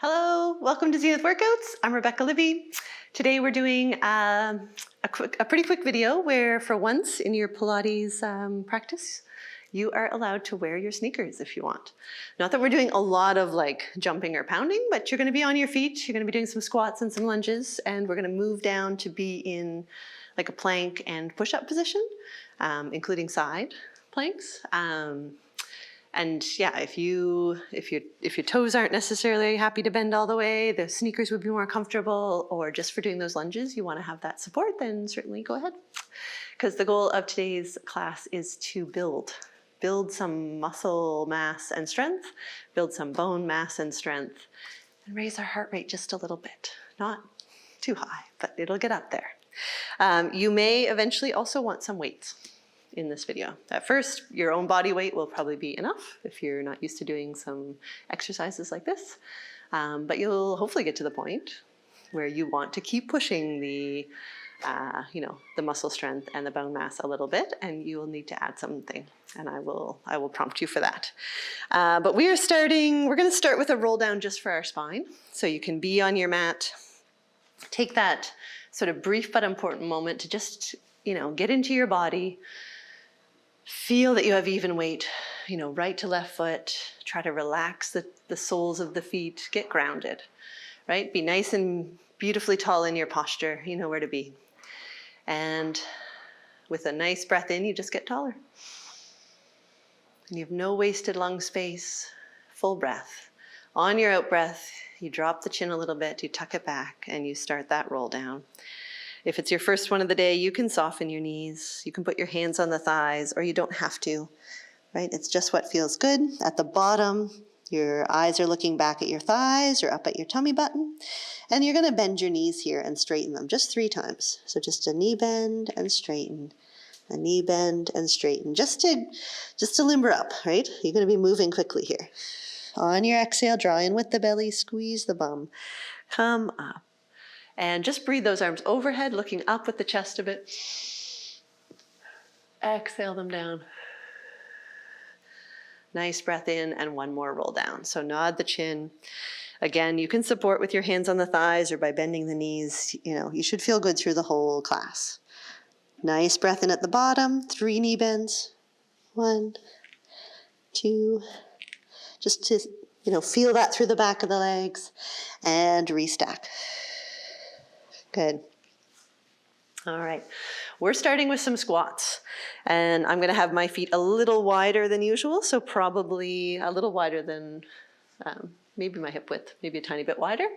Hello, welcome to Zenith Workouts. I'm Rebecca Libby. Today we're doing a pretty quick video where for once in your Pilates practice, you are allowed to wear your sneakers if you want. Not that we're doing a lot of like jumping or pounding, but you're gonna be on your feet, you're gonna be doing some squats and some lunges, and we're gonna move down to be in like a plank and push-up position, including side planks. And yeah, if your toes aren't necessarily happy to bend all the way, the sneakers would be more comfortable, or just for doing those lunges, you want to have that support, then certainly go ahead. Because the goal of today's class is to build some muscle mass and strength, build some bone mass and strength, and raise our heart rate just a little bit. Not too high, but it'll get up there. You may eventually also want some weights in this video. At first, your own body weight will probably be enough if you're not used to doing some exercises like this, but you'll hopefully get to the point where you want to keep pushing the muscle strength and the bone mass a little bit, and you will need to add something, and I will prompt you for that. But we're going to start with a roll down just for our spine, so you can be on your mat. Take that sort of brief but important moment to just get into your body. Feel that you have even weight, right to left foot. Try to relax the soles of the feet. Get grounded, right? Be nice and beautifully tall in your posture. You know where to be. And with a nice breath in, you just get taller. And you have no wasted lung space. Full breath. On your out breath, you drop the chin a little bit, you tuck it back, and you start that roll down. If it's your first one of the day, you can soften your knees. You can put your hands on the thighs, or you don't have to, right? It's just what feels good. At the bottom, your eyes are looking back at your thighs or up at your tummy button. And you're going to bend your knees here and straighten them just 3 times. So just a knee bend and straighten, a knee bend and straighten, just to limber up, right? You're going to be moving quickly here. On your exhale, draw in with the belly, squeeze the bum, come up. And just breathe those arms overhead, looking up with the chest a bit. Exhale them down. Nice breath in, and one more roll down. So nod the chin. Again, you can support with your hands on the thighs or by bending the knees. You should feel good through the whole class. Nice breath in at the bottom. 3 knee bends. 1, 2. Just to, feel that through the back of the legs. And restack. Good. All right, we're starting with some squats, and I'm going to have my feet a little wider than usual, so probably a little wider than maybe my hip width, maybe a tiny bit wider.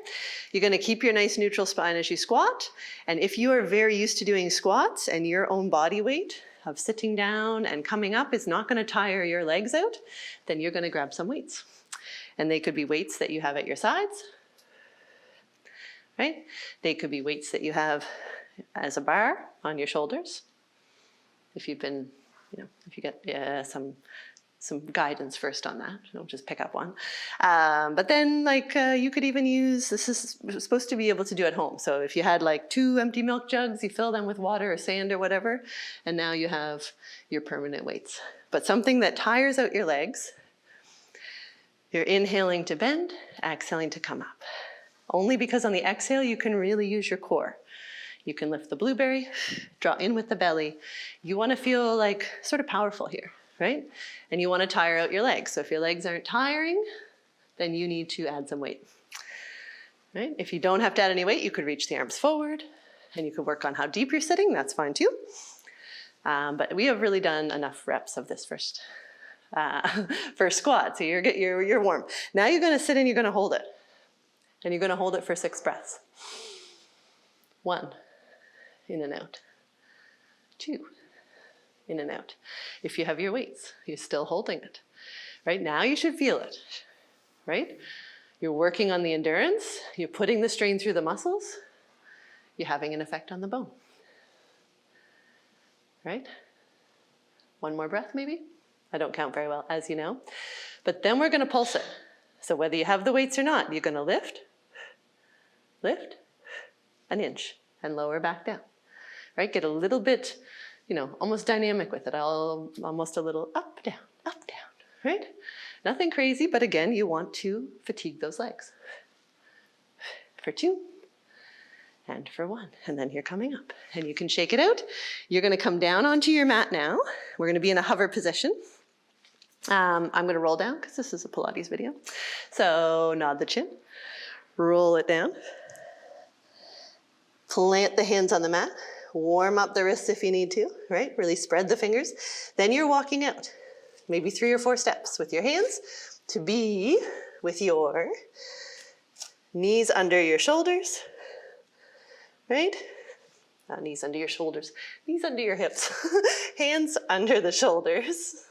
You're going to keep your nice neutral spine as you squat, and if you are very used to doing squats and your own body weight of sitting down and coming up is not going to tire your legs out, then you're going to grab some weights. And they could be weights that you have at your sides. Right? They could be weights that you have as a bar on your shoulders. If you've been, if you get some guidance first on that, don't just pick up one. But then you could even use, this is supposed to be able to do at home. So if you had like 2 empty milk jugs, you fill them with water or sand or whatever, and now you have your permanent weights. But something that tires out your legs, you're inhaling to bend, exhaling to come up. Only because on the exhale, you can really use your core. You can lift the blueberry, draw in with the belly. You want to feel like sort of powerful here, right? And you want to tire out your legs. So if your legs aren't tiring, then you need to add some weight, right? If you don't have to add any weight, you could reach the arms forward, and you could work on how deep you're sitting. That's fine too. But we have really done enough reps of this first squat, so you're warm. Now you're going to sit and you're going to hold it. And you're going to hold it for 6 breaths. 1, in and out. 2, in and out. If you have your weights, you're still holding it. Right now you should feel it, right? You're working on the endurance. You're putting the strain through the muscles. You're having an effect on the bone. Right? 1 more breath maybe. I don't count very well, as you know. But then we're going to pulse it. So whether you have the weights or not, you're going to lift, an inch, and lower back down, right? Get a little bit, almost dynamic with it, almost a little up, down, right? Nothing crazy, but again, you want to fatigue those legs. for 2, and for 1. And then you're coming up. And you can shake it out. You're going to come down onto your mat now. We're going to be in a hover position. I'm going to roll down because this is a Pilates video. So nod the chin, roll it down, plant the hands on the mat, warm up the wrists if you need to, right? Really spread the fingers. Then you're walking out, maybe 3 or 4 steps with your hands to be with your knees under your shoulders, right? Not knees under your shoulders, knees under your hips, hands under the shoulders.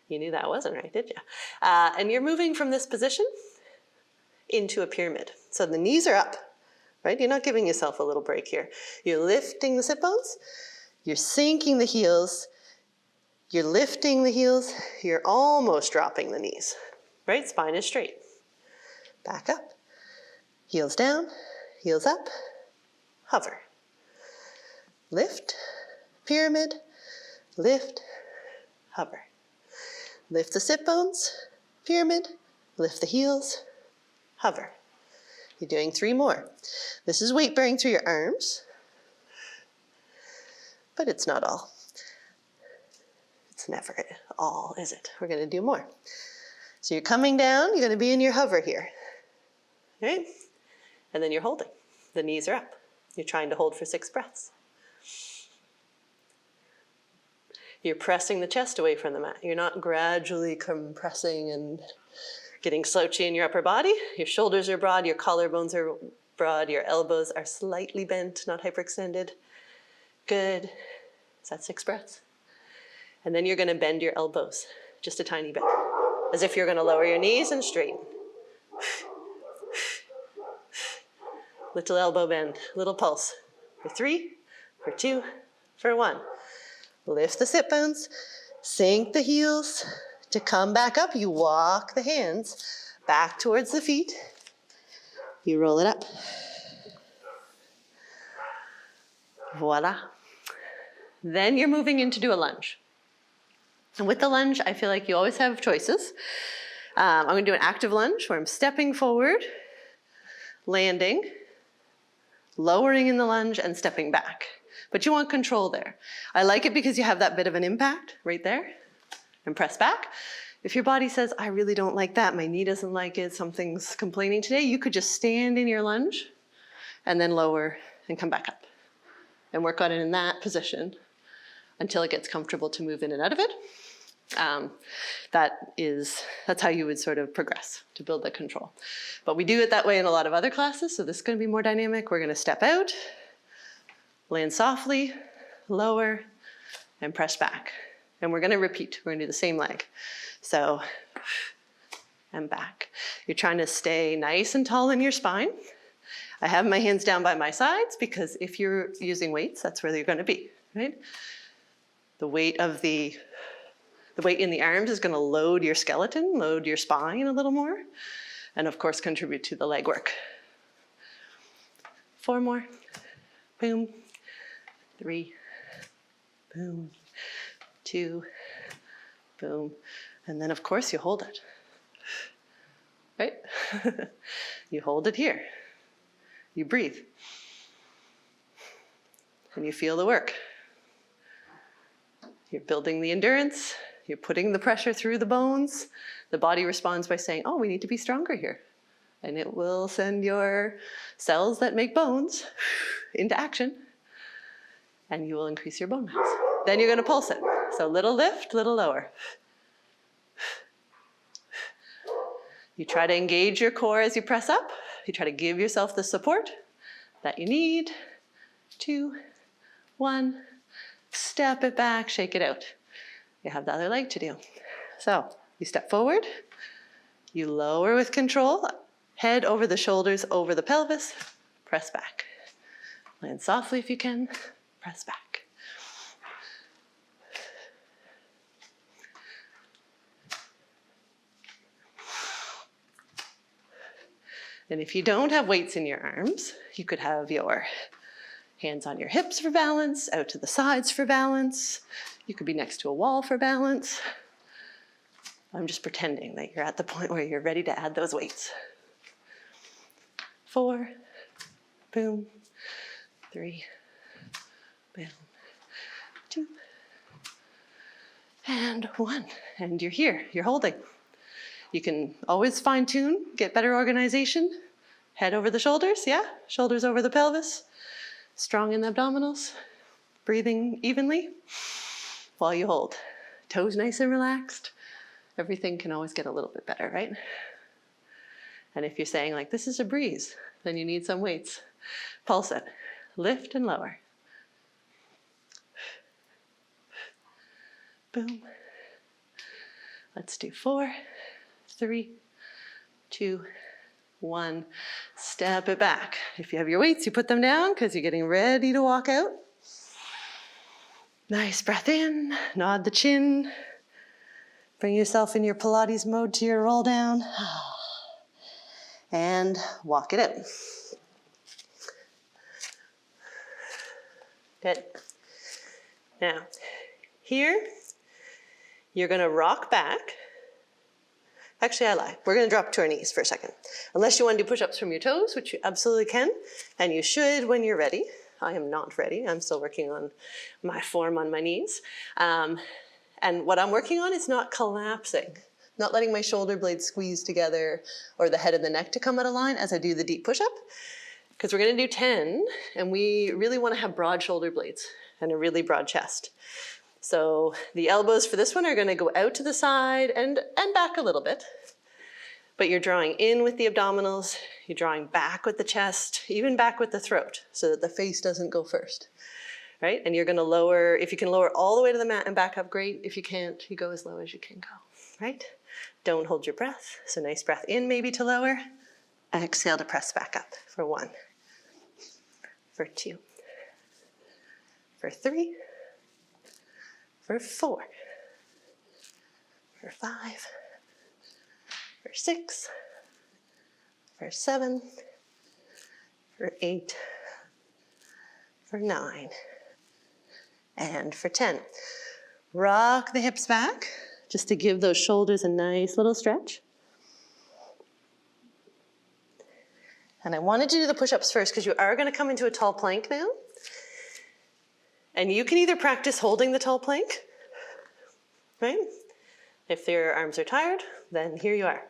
You knew that wasn't right, did you? And you're moving from this position into a pyramid. So the knees are up, right? You're not giving yourself a little break here. You're lifting the sit bones, you're sinking the heels, you're lifting the heels, you're almost dropping the knees, right? Spine is straight. Back up, heels down, heels up, hover. Lift, pyramid, lift, hover. Lift the sit bones, pyramid, lift the heels, hover. You're doing 3 more. This is weight bearing through your arms, but it's not all. It's never all, is it? We're going to do more. So you're coming down, you're going to be in your hover here, right? And then you're holding. The knees are up. You're trying to hold for 6 breaths. You're pressing the chest away from the mat. You're not gradually compressing and getting slouchy in your upper body. Your shoulders are broad, your collarbones are broad, your elbows are slightly bent, not hyperextended. Good. Is that 6 breaths? And then you're going to bend your elbows, just a tiny bit, as if you're going to lower your knees and straighten. Little elbow bend, little pulse. For 3, for 2, for 1. Lift the sit bones, sink the heels. To come back up, you walk the hands back towards the feet. You roll it up. Voila. Then you're moving in to do a lunge. And with the lunge, I feel like you always have choices. I'm going to do an active lunge where I'm stepping forward, landing, lowering in the lunge, and stepping back. But you want control there. I like it because you have that bit of an impact right there. And press back. If your body says, I really don't like that, my knee doesn't like it, something's complaining today, you could just stand in your lunge and then lower and come back up. And work on it in that position until it gets comfortable to move in and out of it. That's how you would sort of progress to build the control. But we do it that way in a lot of other classes, so this is going to be more dynamic. We're going to step out, land softly, lower, and press back. And we're going to repeat. We're going to do the same leg. So, and back. You're trying to stay nice and tall in your spine. I have my hands down by my sides because if you're using weights, that's where you're going to be, right? The weight in the arms is going to load your skeleton, load your spine a little more, and of course contribute to the leg work. 4 more. Boom. 3. Boom. 2. Boom. And then of course you hold it. Right? You hold it here. You breathe. And you feel the work. You're building the endurance. You're putting the pressure through the bones. The body responds by saying, oh, we need to be stronger here. And it will send your cells that make bones into action. And you will increase your bone mass. Then you're going to pulse it. So little lift, little lower. You try to engage your core as you press up. You try to give yourself the support that you need. 2, 1. Step it back, shake it out. You have the other leg to do. So you step forward. You lower with control. Head over the shoulders, over the pelvis. Press back. Land softly if you can. Press back. And if you don't have weights in your arms, you could have your hands on your hips for balance, out to the sides for balance. You could be next to a wall for balance. I'm just pretending that you're at the point where you're ready to add those weights. 4, boom, 3, boom, 2, and 1. And you're here, you're holding. You can always fine tune, get better organization. Head over the shoulders, yeah? Shoulders over the pelvis. Strong in the abdominals. Breathing evenly while you hold. Toes nice and relaxed. Everything can always get a little bit better, right? And if you're saying like, this is a breeze, then you need some weights. Pulse it. Lift and lower. Boom. Let's do 4, 3, 2, 1. Step it back. If you have your weights, you put them down because you're getting ready to walk out. Nice breath in, nod the chin. Bring yourself in your Pilates mode to your roll down. And walk it out. Good. Now, here, you're gonna rock back. Actually, I lie. We're gonna drop to our knees for a second. Unless you wanna do push-ups from your toes, which you absolutely can, and you should when you're ready. I am not ready. I'm still working on my form on my knees. And what I'm working on is not collapsing, not letting my shoulder blades squeeze together or the head and the neck to come out of line as I do the deep push-up, because we're gonna do 10, and we really wanna have broad shoulder blades and a really broad chest. So the elbows for this one are gonna go out to the side and back a little bit, but you're drawing in with the abdominals, you're drawing back with the chest, even back with the throat, so that the face doesn't go first, right? And you're gonna lower, if you can lower all the way to the mat and back up, great. If you can't, you go as low as you can go, right? Don't hold your breath. So nice breath in maybe to lower. Exhale to press back up for 1, for 2, for 3, for 4, for 5, for 6, for 7, for 8, for 9, and for 10. Rock the hips back, just to give those shoulders a nice little stretch. And I wanted to do the push-ups first because you are gonna come into a tall plank now. And you can either practice holding the tall plank, right? If your arms are tired, then here you are.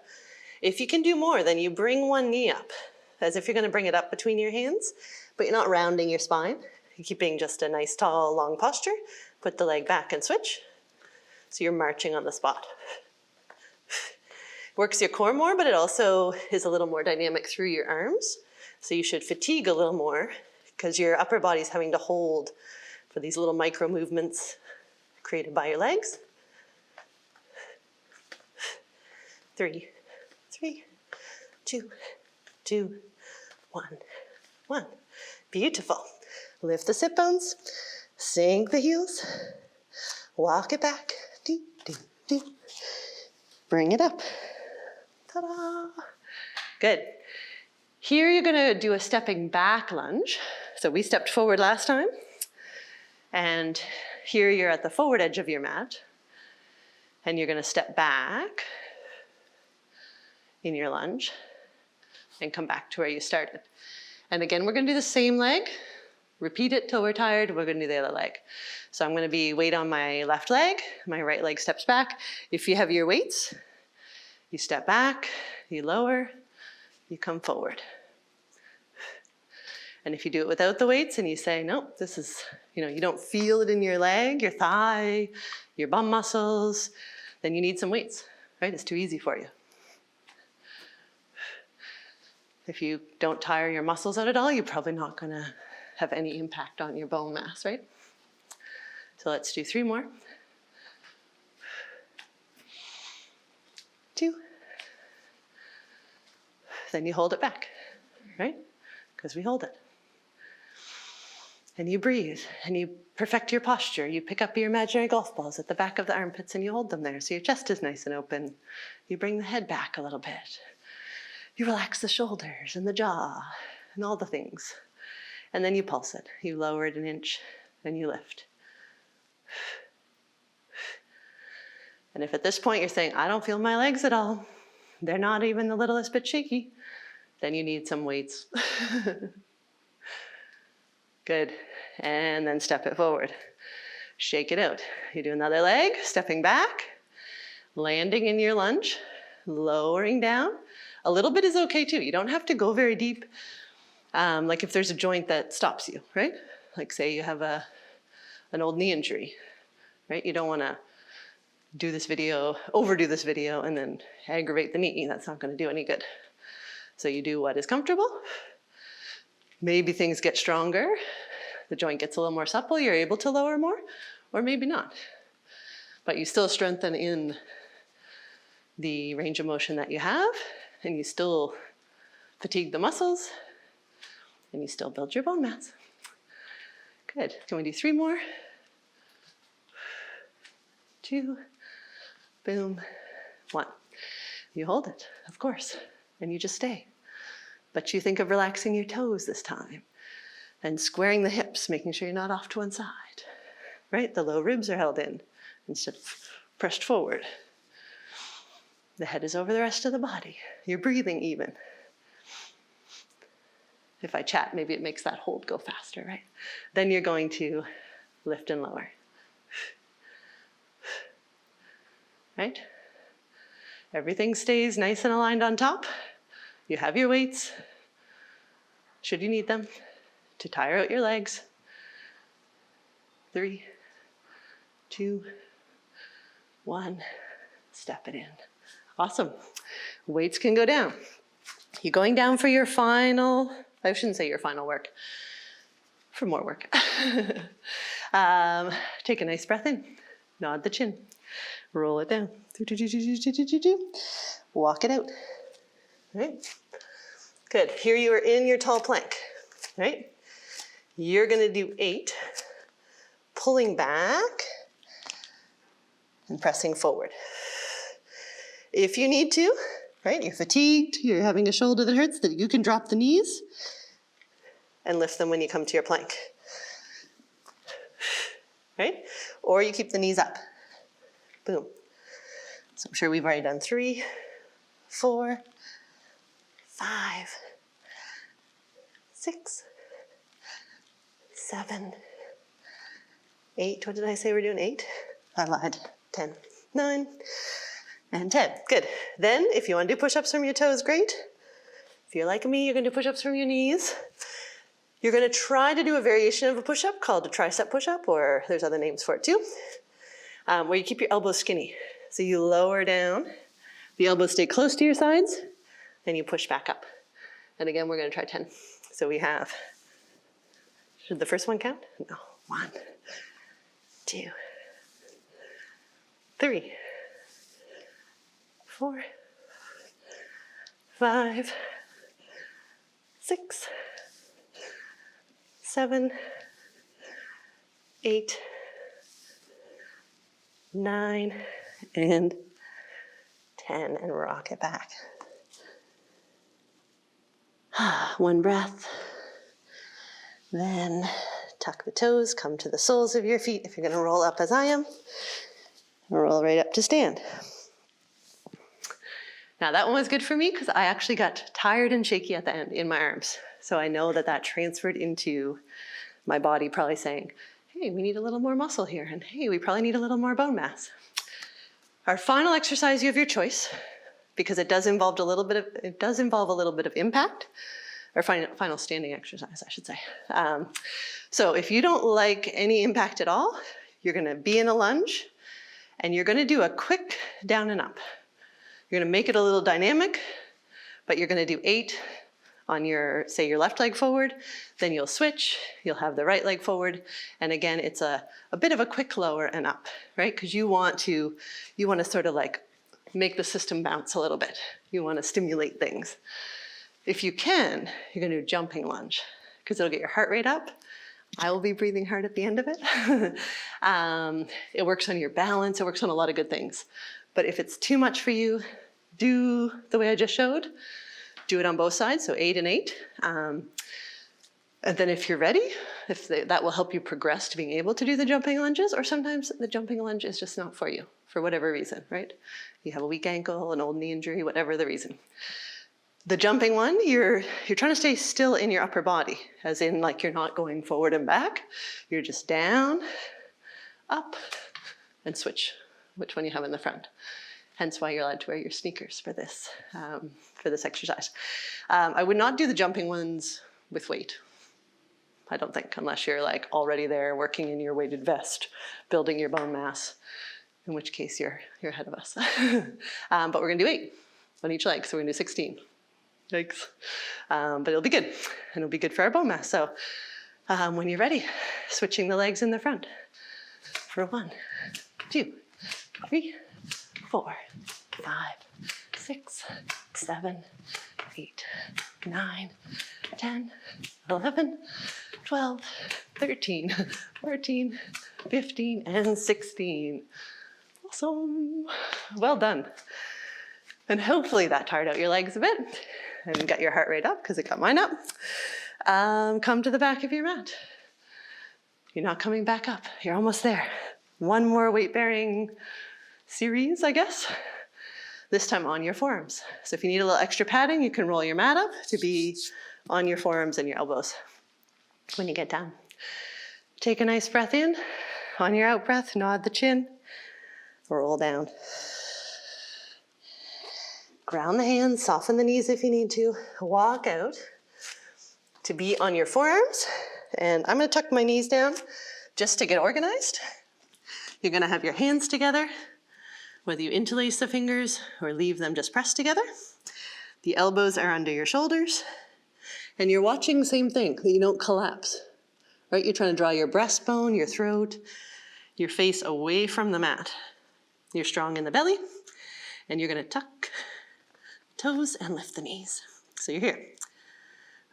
If you can do more, then you bring one knee up, as if you're gonna bring it up between your hands, but you're not rounding your spine. You're keeping just a nice, tall, long posture. Put the leg back and switch. So you're marching on the spot. Works your core more, but it also is a little more dynamic through your arms. So you should fatigue a little more because your upper body's having to hold for these little micro movements created by your legs. 3, 3, 2, 2, 1, 1. Beautiful. Lift the sit bones, sink the heels, walk it back, do, do, do. Bring it up. Ta-da! Good. Here you're gonna do a stepping back lunge. So we stepped forward last time. And here you're at the forward edge of your mat. And you're gonna step back in your lunge and come back to where you started. And again, we're gonna do the same leg. Repeat it till we're tired. We're gonna do the other leg. So I'm gonna be weight on my left leg. My right leg steps back. If you have your weights, you step back, you lower, you come forward. And if you do it without the weights and you say, nope, this is, you don't feel it in your leg, your thigh, your bum muscles, then you need some weights, right? It's too easy for you. If you don't tire your muscles out at all, you're probably not gonna have any impact on your bone mass, right? So let's do 3 more. 2. Then you hold it back, right? Because we hold it. And you breathe, and you perfect your posture. You pick up your imaginary golf balls at the back of the armpits and you hold them there so your chest is nice and open. You bring the head back a little bit. You relax the shoulders and the jaw and all the things. And then you pulse it. You lower it an inch, and you lift. And if at this point you're saying, I don't feel my legs at all, they're not even the littlest bit shaky, then you need some weights. Good. And then step it forward. Shake it out. You do another leg, stepping back, landing in your lunge, lowering down. A little bit is okay too. You don't have to go very deep. Like if there's a joint that stops you, right? Like say you have an old knee injury, right? You don't want to do this video, overdo this video, and then aggravate the knee. That's not going to do any good. So you do what is comfortable. Maybe things get stronger. The joint gets a little more supple. You're able to lower more, or maybe not. But you still strengthen in the range of motion that you have, and you still fatigue the muscles, and you still build your bone mass. Good. Can we do 3 more? 2, boom, 1. You hold it, of course, and you just stay. But you think of relaxing your toes this time and squaring the hips, making sure you're not off to one side, right? The low ribs are held in instead of pressed forward. The head is over the rest of the body. You're breathing even. If I chat, maybe it makes that hold go faster, right? Then you're going to lift and lower. Right? Everything stays nice and aligned on top. You have your weights, should you need them, to tire out your legs. 3, 2, 1, step it in. Awesome. Weights can go down. You're going down for your final, I shouldn't say your final work, for more work. Take a nice breath in, nod the chin, roll it down. Walk it out. Right? Good. Here you are in your tall plank. Right? You're going to do 8, pulling back and pressing forward. If you need to, right? You're fatigued, you're having a shoulder that hurts, that you can drop the knees and lift them when you come to your plank. Right? Or you keep the knees up. Boom. So I'm sure we've already done 3, 4, 5, 6, 7, 8. What did I say we're doing? 8? I lied. 10, 9, and 10. Good. Then if you want to do push-ups from your toes, great. If you're like me, you're going to do push-ups from your knees. You're going to try to do a variation of a push-up called a tricep push-up, or there's other names for it too, where you keep your elbows skinny. So you lower down, the elbows stay close to your sides, and you push back up. And again, we're going to try 10. So we have, should the first one count? No. 1, 2, 3, 4, 5, 6, 7, 8, 9, and 10, and rock it back. 1 breath. Then tuck the toes, come to the soles of your feet if you're going to roll up as I am. Roll right up to stand. Now that one was good for me because I actually got tired and shaky at the end in my arms. So I know that that transferred into my body, probably saying, hey, we need a little more muscle here, and hey, we probably need a little more bone mass. Our final exercise, you have your choice, because it does involve a little bit of impact, or final standing exercise, I should say. So if you don't like any impact at all, you're going to be in a lunge, and you're going to do a quick down and up. You're going to make it a little dynamic, but you're going to do 8 on your, say, your left leg forward, then you'll switch, you'll have the right leg forward, and again, it's a bit of a quick lower and up, right? Because you want to sort of like make the system bounce a little bit. You want to stimulate things. If you can, you're going to do a jumping lunge, because it'll get your heart rate up. I will be breathing hard at the end of it. It works on your balance, it works on a lot of good things. But if it's too much for you, do the way I just showed. Do it on both sides, so 8 and 8. And then if you're ready, that will help you progress to being able to do the jumping lunges, or sometimes the jumping lunge is just not for you, for whatever reason, right? You have a weak ankle, an old knee injury, whatever the reason. The jumping one, you're trying to stay still in your upper body, as in like you're not going forward and back. You're just down, up, and switch which one you have in the front. Hence why you're allowed to wear your sneakers for this exercise. I would not do the jumping ones with weight. I don't think, unless you're like already there working in your weighted vest, building your bone mass, in which case you're ahead of us. But we're gonna do 8 on each leg, so we're gonna do 16. Yikes. But it'll be good, and it'll be good for our bone mass. So when you're ready, switching the legs in the front for 1, 2, 3, 4, 5, 6, 7, 8, 9, 10, 11, 12, 13, 14, 15, and 16. Awesome. Well done. And hopefully that tired out your legs a bit and got your heart rate up, because it got mine up. Come to the back of your mat. You're not coming back up. You're almost there. One more weight-bearing series, I guess. This time on your forearms. So if you need a little extra padding, you can roll your mat up to be on your forearms and your elbows when you get down. Take a nice breath in. On your out breath, nod the chin. Roll down. Ground the hands, soften the knees if you need to. Walk out to be on your forearms. And I'm gonna tuck my knees down just to get organized. You're gonna have your hands together, whether you interlace the fingers or leave them just pressed together. The elbows are under your shoulders. And you're watching the same thing, that you don't collapse, right? You're trying to draw your breastbone, your throat, your face away from the mat. You're strong in the belly, and you're gonna tuck toes and lift the knees. So you're here.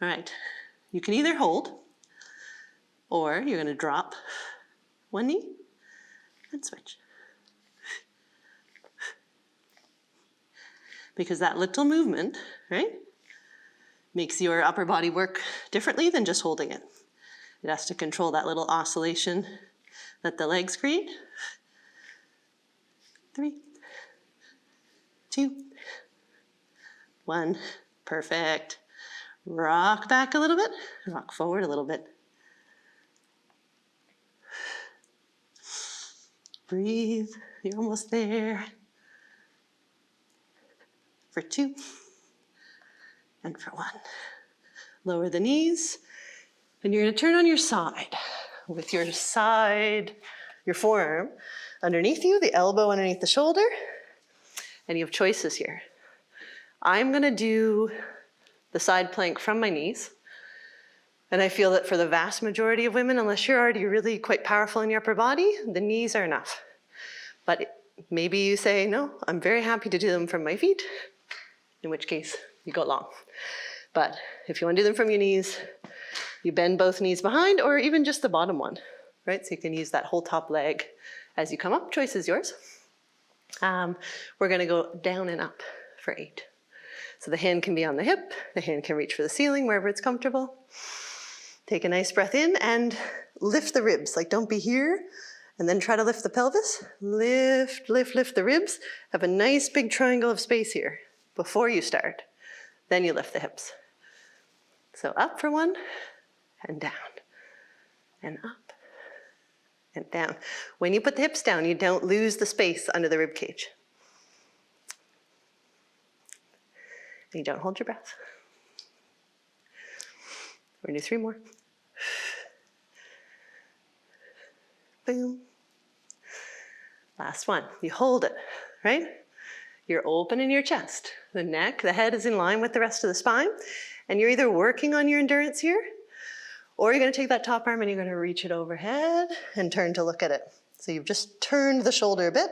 All right, you can either hold, or you're gonna drop one knee and switch. Because that little movement, right, makes your upper body work differently than just holding it. It has to control that little oscillation that the legs create. 3, 2, 1, perfect. Rock back a little bit, rock forward a little bit. Breathe, you're almost there. For 2, and for 1. Lower the knees, and you're gonna turn on your side with your forearm underneath you, the elbow underneath the shoulder, and you have choices here. I'm gonna do the side plank from my knees, and I feel that for the vast majority of women, unless you're already really quite powerful in your upper body, the knees are enough. But maybe you say, no, I'm very happy to do them from my feet, in which case you go long. But if you want to do them from your knees, you bend both knees behind, or even just the bottom one, right? So you can use that whole top leg as you come up. Choice is yours. We're gonna go down and up for 8. So the hand can be on the hip, the hand can reach for the ceiling, wherever it's comfortable. Take a nice breath in and lift the ribs. Like, don't be here and then try to lift the pelvis. Lift, lift, lift the ribs. Have a nice big triangle of space here before you start. Then you lift the hips. So up for 1, and down, and up, and down. When you put the hips down, you don't lose the space under the rib cage. And you don't hold your breath. We're gonna do 3 more. Boom. Last one. You hold it, right? You're open in your chest. The neck, the head is in line with the rest of the spine. And you're either working on your endurance here, or you're gonna take that top arm and you're gonna reach it overhead and turn to look at it. So you've just turned the shoulder a bit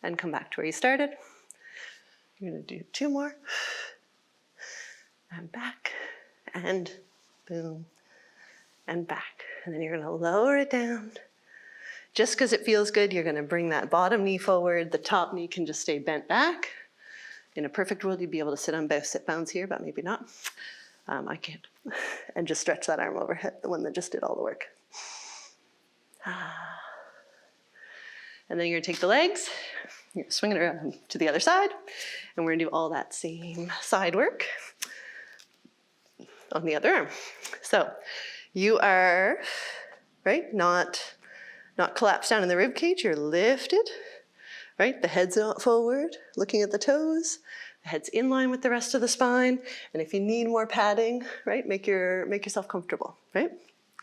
and come back to where you started. You're gonna do 2 more. And back, and boom, and back. And then you're gonna lower it down. Just because it feels good, you're gonna bring that bottom knee forward. The top knee can just stay bent back. In a perfect world, you'd be able to sit on both sit bones here, but maybe not. I can't. And just stretch that arm overhead, the one that just did all the work. And then you're gonna take the legs, You're swinging it around to the other side, and we're gonna do all that same side work on the other arm. So you are, right, not collapsed down in the rib cage, you're lifted, right? The head's not forward, looking at the toes, the head's in line with the rest of the spine, and if you need more padding, right, make yourself comfortable, right?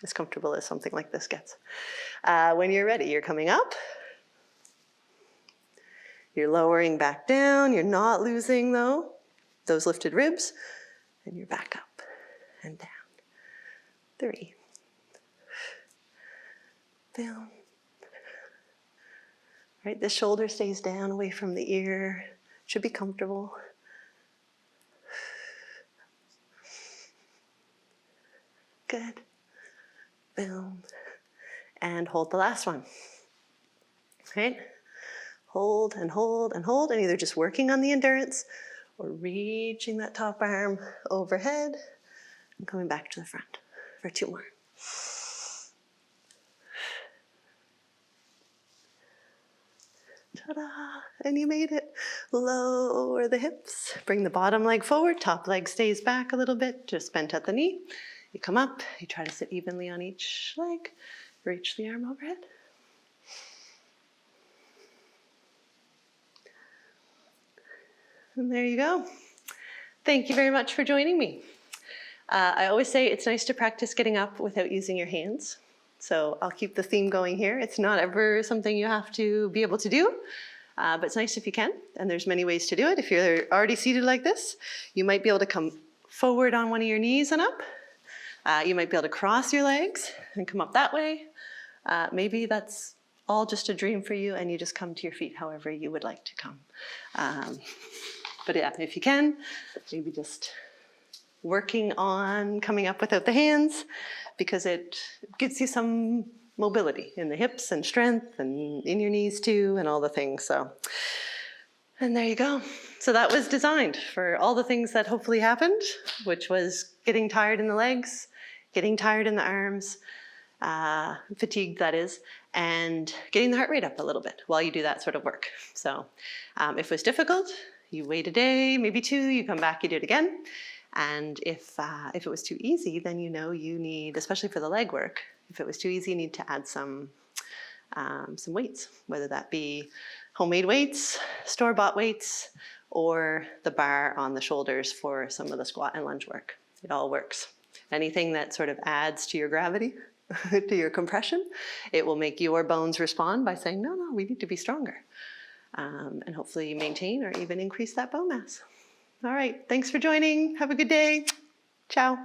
As comfortable as something like this gets. When you're ready, you're coming up, you're lowering back down, you're not losing though those lifted ribs, and you're back up and down. 3. Down. Right, the shoulder stays down away from the ear, should be comfortable. Good. Boom. And hold the last one. Right? Hold and hold and hold, and either just working on the endurance or reaching that top arm overhead and coming back to the front for 2 more. Ta-da! And you made it. Lower the hips. Bring the bottom leg forward. Top leg stays back a little bit, just bent at the knee. You come up. You try to sit evenly on each leg. Reach the arm overhead. And there you go. Thank you very much for joining me. I always say it's nice to practice getting up without using your hands. So I'll keep the theme going here. It's not ever something you have to be able to do, but it's nice if you can. And there's many ways to do it. If you're already seated like this, you might be able to come forward on one of your knees and up. You might be able to cross your legs and come up that way. Maybe that's all just a dream for you and you just come to your feet however you would like to come. But yeah, if you can, maybe just working on coming up without the hands, because it gives you some mobility in the hips and strength and in your knees too and all the things. So, and there you go. So that was designed for all the things that hopefully happened, which was getting tired in the legs, getting tired in the arms, fatigued that is, and getting the heart rate up a little bit while you do that sort of work. So if it was difficult, you wait a day, maybe 2, you come back, you do it again. And if it was too easy, then you know you need, especially for the leg work, if it was too easy, you need to add some weights, whether that be homemade weights, store-bought weights, or the bar on the shoulders for some of the squat and lunge work. It all works. Anything that sort of adds to your gravity, to your compression, it will make your bones respond by saying, no, we need to be stronger. And hopefully maintain or even increase that bone mass. All right, thanks for joining. Have a good day. Ciao.